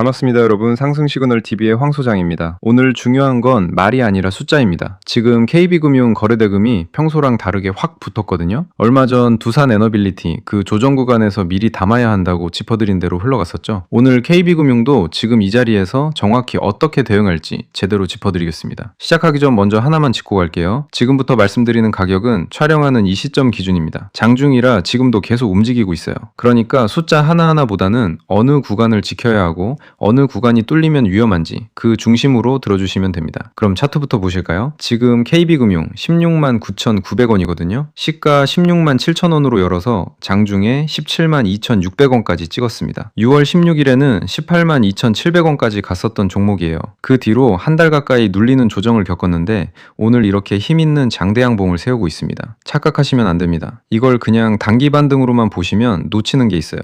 반갑습니다, 여러분. 상승 시그널 TV의 황 소장입니다. 오늘 중요한 건 말이 아니라 숫자입니다. 지금 KB금융 거래대금이 평소랑 다르게 확 붙었거든요. 얼마 전 두산 에너빌리티 그 조정 구간에서 미리 담아야 한다고 짚어드린 대로 흘러갔었죠. 오늘 KB금융도 지금 이 자리에서 정확히 어떻게 대응할지 제대로 짚어드리겠습니다. 시작하기 전 먼저 하나만 짚고 갈게요. 지금부터 말씀드리는 가격은 촬영하는 이 시점 기준입니다. 장중이라 지금도 계속 움직이고 있어요. 그러니까 숫자 하나하나보다는 어느 구간을 지켜야 하고 어느 구간이 뚫리면 위험한지 그 중심으로 들어주시면 됩니다. 그럼 차트부터 보실까요? 지금 KB금융 16만 9,900원이거든요. 시가 16만 7천원으로 열어서 장중에 17만 2,600원까지 찍었습니다. 6월 16일에는 18만 2,700원까지 갔었던 종목이에요. 그 뒤로 한 달 가까이 눌리는 조정을 겪었는데 오늘 이렇게 힘있는 장대양봉을 세우고 있습니다. 착각하시면 안 됩니다. 이걸 그냥 단기 반등으로만 보시면 놓치는 게 있어요.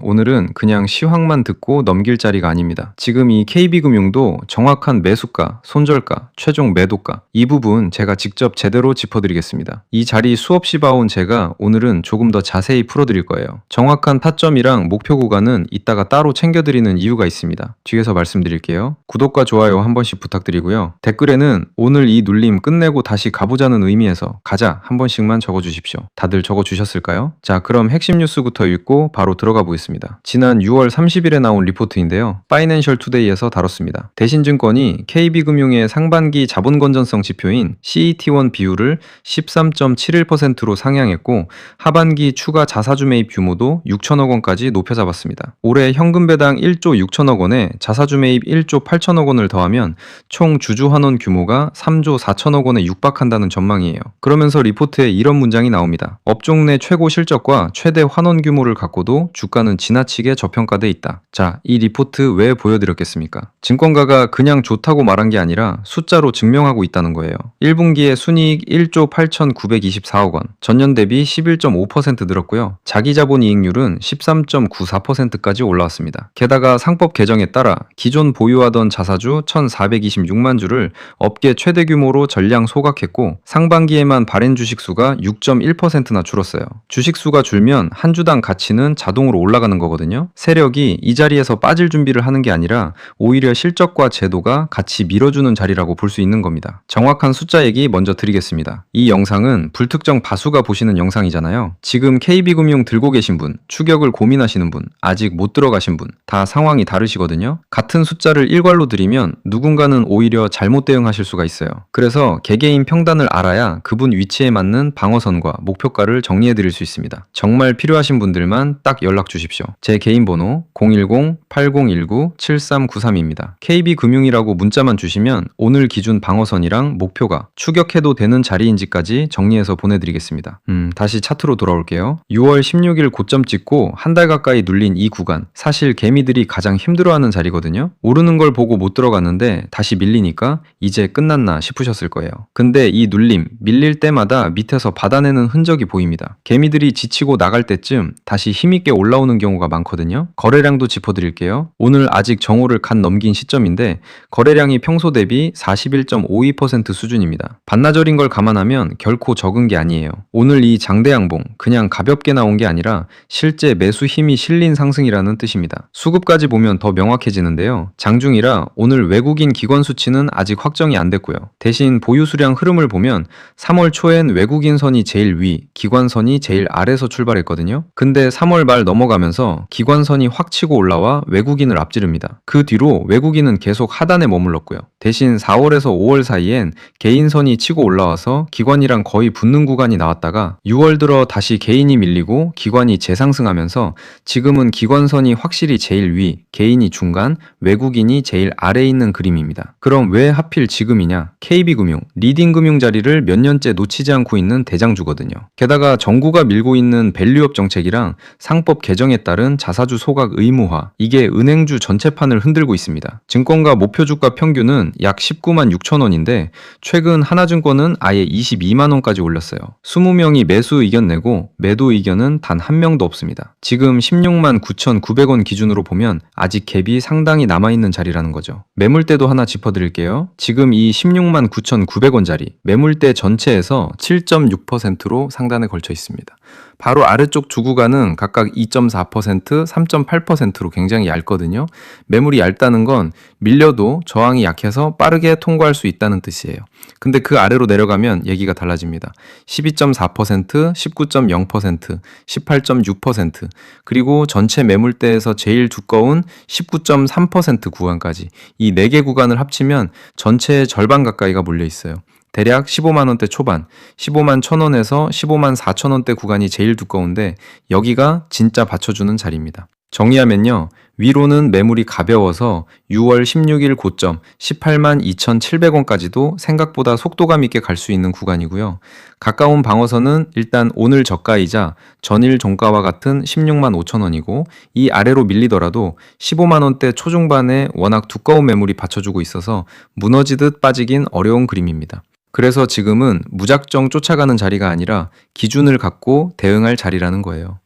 오늘은 그냥 시황만 듣고 넘길 자리가 아닙니다. 지금 이 KB금융도 정확한 매수가, 손절가, 최종 매도가 이 부분 제가 직접 제대로 짚어드리겠습니다. 이 자리 수없이 봐온 제가 오늘은 조금 더 자세히 풀어드릴 거예요. 정확한 타점이랑 목표 구간은 이따가 따로 챙겨드리는 이유가 있습니다. 뒤에서 말씀드릴게요. 구독과 좋아요 한 번씩 부탁드리고요. 댓글에는 오늘 이 눌림 끝내고 다시 가보자는 의미에서 가자 한 번씩만 적어주십시오. 다들 적어주셨을까요? 자, 그럼 핵심 뉴스부터 읽고 바로 들어가 보겠습니다. 지난 6월 30일에 나온 리포트인데요. 파이낸셜 투데이에서 다뤘습니다. 대신증권이 KB금융의 상반기 자본 건전성 지표인 CET1 비율을 13.71%로 상향했고 하반기 추가 자사주 매입 규모도 6천억 원까지 높여 잡았습니다. 올해 현금 배당 1조 6천억 원에 자사주 매입 1조 8천억 원을 더하면 총 주주 환원 규모가 3조 4천억 원에 육박한다는 전망이에요. 그러면서 리포트에 이런 문장이 나옵니다. 업종 내 최고 실적과 최대 환원 규모를 갖고도 주가는 지나치게 저평가돼 있다. 자, 이 리포트 왜 보여드렸겠습니까? 증권가가 그냥 좋다고 말한 게 아니라 숫자로 증명하고 있다는 거예요. 1분기에 순이익 1조 8,924억 원, 전년 대비 11.5% 늘었고요. 자기자본이익률은 13.94%까지 올라왔습니다. 게다가 상법 개정에 따라 기존 보유하던 자사주 1,426만 주를 업계 최대 규모로 전량 소각했고 상반기에만 발행 주식수가 6.1%나 줄었어요. 주식수가 줄면 한 주당 가치는 자동으로 올라가는 거거든요. 세력이 이 자리에서 빠질 준비를 하는 게 아니라 오히려 실적과 제도가 같이 밀어주는 자리라고 볼 수 있는 겁니다. 정확한 숫자 얘기 먼저 드리겠습니다. 이 영상은 불특정 다수가 보시는 영상이잖아요. 지금 KB금융 들고 계신 분, 추격을 고민하시는 분, 아직 못 들어가신 분, 다 상황이 다르시거든요. 같은 숫자를 일괄로 드리면 누군가는 오히려 잘못 대응하실 수가 있어요. 그래서 개개인 평단을 알아야 그분 위치에 맞는 방어선과 목표가를 정리해 드릴 수 있습니다. 정말 필요하신 분들만 딱 연락 주십시오. 제 개인 번호 010-8019-7393입니다. KB금융이라고 문자만 주시면 오늘 기준 방어선이랑 목표가 추격해도 되는 자리인지까지 정리해서 보내드리겠습니다. 다시 차트로 돌아올게요. 6월 16일 고점 찍고 한 달 가까이 눌린 이 구간, 사실 개미들이 가장 힘들어하는 자리거든요. 오르는 걸 보고 못 들어갔는데 다시 밀리니까 이제 끝났나 싶으셨을 거예요. 근데 이 눌림, 밀릴 때마다 밑에서 받아내는 흔적이 보입니다. 개미들이 지치고 나갈 때쯤 다시 힘있게 올라오는 경우가 많거든요. 거래량도 짚어드릴게요. 오늘 아직 정오를 간 넘긴 시점인데 거래량이 평소 대비 41.52% 수준입니다. 반나절인 걸 감안하면 결코 적은 게 아니에요. 오늘 이 장대양봉 그냥 가볍게 나온 게 아니라 실제 매수 힘이 실린 상승이라는 뜻입니다. 수급까지 보면 더 명확해지는데요. 장중이라 오늘 외국인 기관 수치는 아직 확정이 안 됐고요. 대신 보유 수량 흐름을 보면 3월 초엔 외국인 선이 제일 위, 기관 선이 제일 아래서 출발했거든요. 근데 3월 말 넘어가면서 기관 선이 확 치고 올라와 외국인을 앞지릅니다. 그 뒤로 외국인은 계속 하단에 머물렀고요. 대신 4월에서 5월 사이엔 개인선이 치고 올라와서 기관이랑 거의 붙는 구간이 나왔다가 6월 들어 다시 개인이 밀리고 기관이 재상승하면서 지금은 기관선이 확실히 제일 위, 개인이 중간, 외국인이 제일 아래에 있는 그림입니다. 그럼 왜 하필 지금이냐? KB금융, 리딩금융 자리를 몇 년째 놓치지 않고 있는 대장주거든요. 게다가 정부가 밀고 있는 밸류업 정책이랑 상법 개정에 따른 자사주 소각 의무화, 이게 은행주 전체판을 흔들고 있습니다. 증권가 목표주가 평균은 약 19만 6천 원인데 최근 하나증권은 아예 22만 원까지 올렸어요. 20명이 매수 의견 내고 매도 의견은 단 한 명도 없습니다. 지금 16만 9,900원 기준으로 보면 아직 갭이 상당히 남아있는 자리라는 거죠. 매물대도 하나 짚어드릴게요. 지금 이 16만 9,900원짜리 매물대 전체에서 7.6%로 상단에 걸쳐 있습니다. 바로 아래쪽 두 구간은 각각 2.4%, 3.8%로 굉장히 얇거든요. 매물이 얇다는 건 밀려도 저항이 약해서 빠르게 통과할 수 있다는 뜻이에요. 근데 그 아래로 내려가면 얘기가 달라집니다. 12.4%, 19.0%, 18.6%, 그리고 전체 매물대에서 제일 두꺼운 19.3% 구간까지 이 4개 구간을 합치면 전체의 절반 가까이가 몰려 있어요. 대략 15만 원대 초반, 15만 1,000원에서 15만 4천 원대 구간이 제일 두꺼운데 여기가 진짜 받쳐주는 자리입니다. 정리하면요. 위로는 매물이 가벼워서 6월 16일 고점 18만 2,700원까지도 생각보다 속도감 있게 갈 수 있는 구간이고요. 가까운 방어선은 일단 오늘 저가이자 전일 종가와 같은 16만 5천 원이고 이 아래로 밀리더라도 15만 원대 초중반에 워낙 두꺼운 매물이 받쳐주고 있어서 무너지듯 빠지긴 어려운 그림입니다. 그래서 지금은 무작정 쫓아가는 자리가 아니라 기준을 갖고 대응할 자리라는 거예요.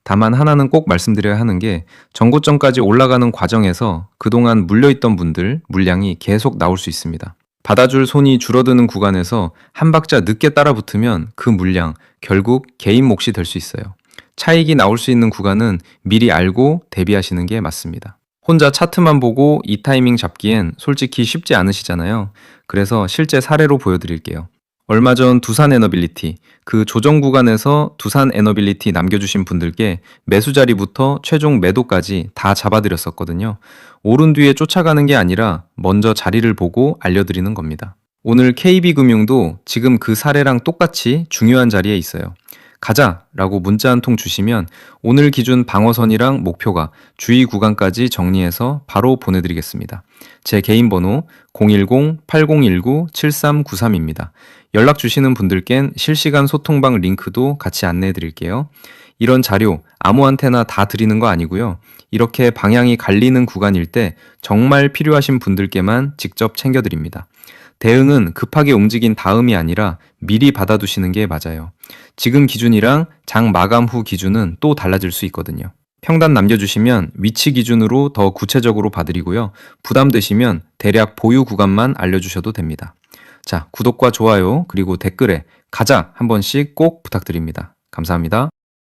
다만 하나는 꼭 말씀드려야 하는 게 전고점까지 올라가는 과정에서 그동안 물려있던 분들 물량이 계속 나올 수 있습니다. 받아줄 손이 줄어드는 구간에서 한 박자 늦게 따라붙으면 그 물량 결국 개인 몫이 될 수 있어요. 차익이 나올 수 있는 구간은 미리 알고 대비하시는 게 맞습니다. 혼자 차트만 보고 이 타이밍 잡기엔 솔직히 쉽지 않으시잖아요. 그래서 실제 사례로 보여드릴게요. 얼마 전 두산 에너빌리티, 그 조정 구간에서 두산 에너빌리티 남겨주신 분들께 매수 자리부터 최종 매도까지 다 잡아드렸었거든요. 오른 뒤에 쫓아가는 게 아니라 먼저 자리를 보고 알려드리는 겁니다. 오늘 KB금융도 지금 그 사례랑 똑같이 중요한 자리에 있어요. 가자! 라고 문자 한 통 주시면 오늘 기준 방어선이랑 목표가 주의 구간까지 정리해서 바로 보내드리겠습니다. 제 개인 번호 010-8019-7393입니다. 연락 주시는 분들께는 실시간 소통방 링크도 같이 안내해 드릴게요. 이런 자료 아무한테나 다 드리는 거 아니고요. 이렇게 방향이 갈리는 구간일 때 정말 필요하신 분들께만 직접 챙겨드립니다. 대응은 급하게 움직인 다음이 아니라 미리 받아두시는 게 맞아요. 지금 기준이랑 장 마감 후 기준은 또 달라질 수 있거든요. 평단 남겨주시면 위치 기준으로 더 구체적으로 봐드리고요. 부담되시면 대략 보유 구간만 알려주셔도 됩니다. 자, 구독과 좋아요 그리고 댓글에 가자 한 번씩 꼭 부탁드립니다. 감사합니다.